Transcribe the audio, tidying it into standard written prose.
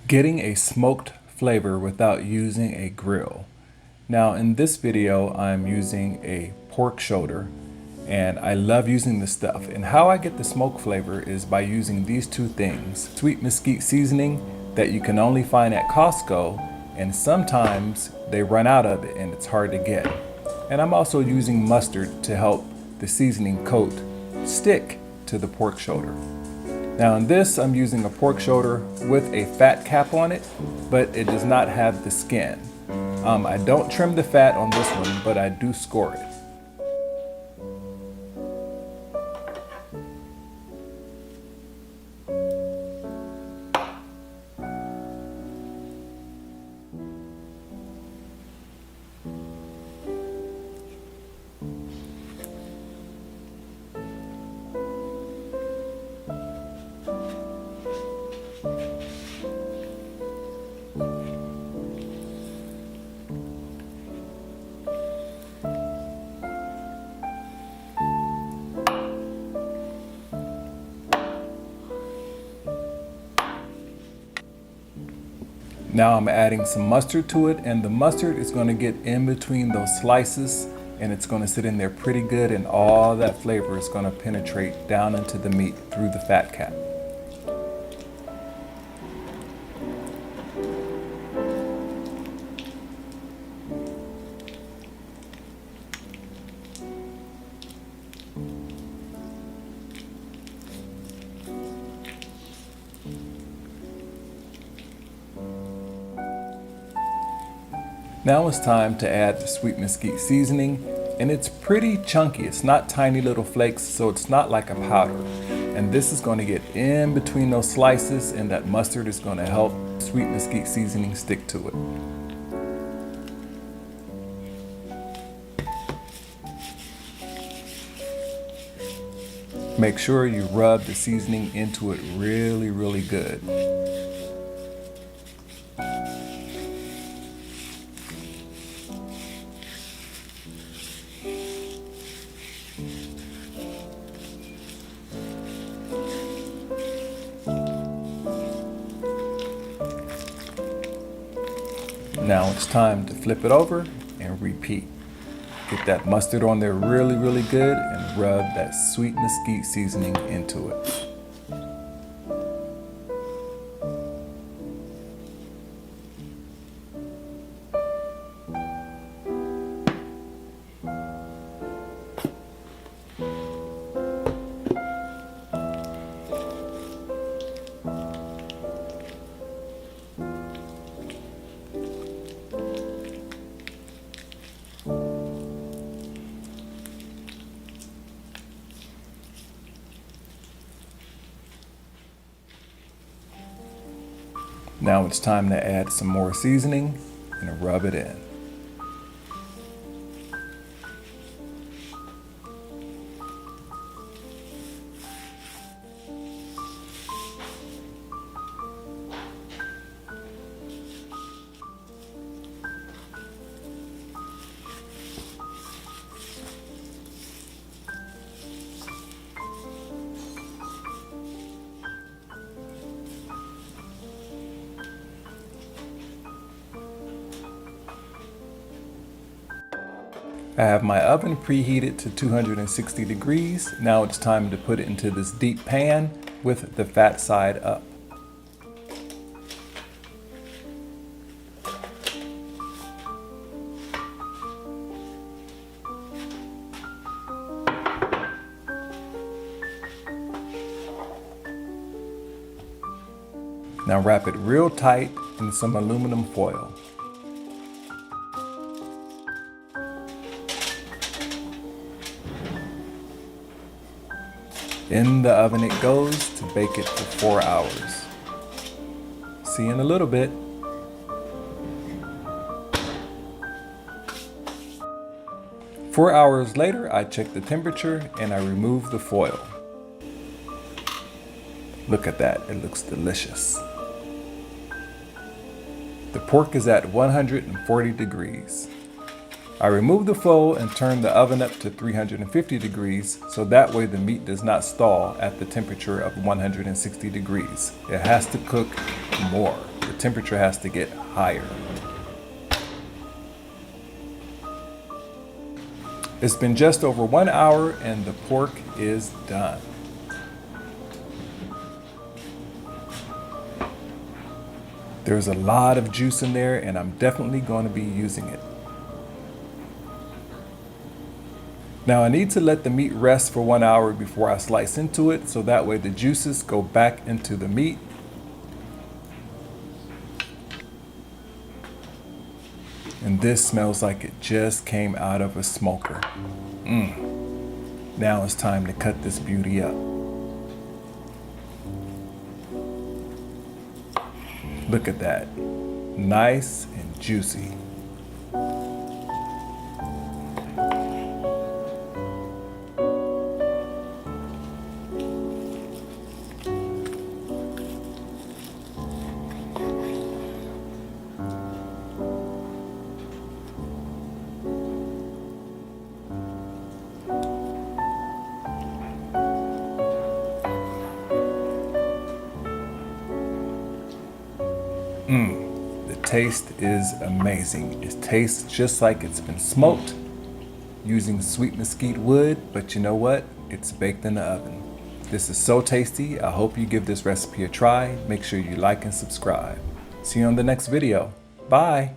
Getting a smoked flavor without using a grill. Now in this video, I'm using a pork shoulder and I love using this stuff. And how I get the smoke flavor is by using these two things: sweet mesquite seasoning that you can only find at Costco, and sometimes they run out of it and it's hard to get. And I'm also using mustard to help the seasoning coat stick to the pork shoulder. Now in this, I'm using a pork shoulder with a fat cap on it, but it does not have the skin. I don't trim the fat on this one, but I do score it. Now I'm adding some mustard to it, and the mustard is going to get in between those slices and it's going to sit in there pretty good, and all that flavor is going to penetrate down into the meat through the fat cap. Now it's time to add the sweet mesquite seasoning, and it's pretty chunky. It's not tiny little flakes, so it's not like a powder. And this is going to get in between those slices, and that mustard is going to help sweet mesquite seasoning stick to it. Make sure you rub the seasoning into it really good. Now it's time to flip it over and repeat. Get that mustard on there really good, and rub that sweet mesquite seasoning into it. Now it's time to add some more seasoning and rub it in. I have my oven preheated to 260 degrees. Now it's time to put it into this deep pan with the fat side up. Now wrap it real tight in some aluminum foil. In the oven it goes to bake it for 4 hours. See you in a little bit. Four hours later, I check the temperature and I remove the foil. Look at that, it looks delicious. The pork is at 140 degrees. I remove the foil and turn the oven up to 350 degrees, so that way the meat does not stall at the temperature of 160 degrees. It has to cook more. The temperature has to get higher. It's been just over 1 hour and the pork is done. There's a lot of juice in there and I'm definitely going to be using it. Now I need to let the meat rest for 1 hour before I slice into it, so that way the juices go back into the meat. And this smells like it just came out of a smoker. Now it's time to cut this beauty up. Look at that. Nice and juicy. The taste is amazing. It tastes just like it's been smoked using sweet mesquite wood, but you know what? It's baked in the oven. This is so tasty. I hope you give this recipe a try. Make sure you like and subscribe. See you on the next video. Bye.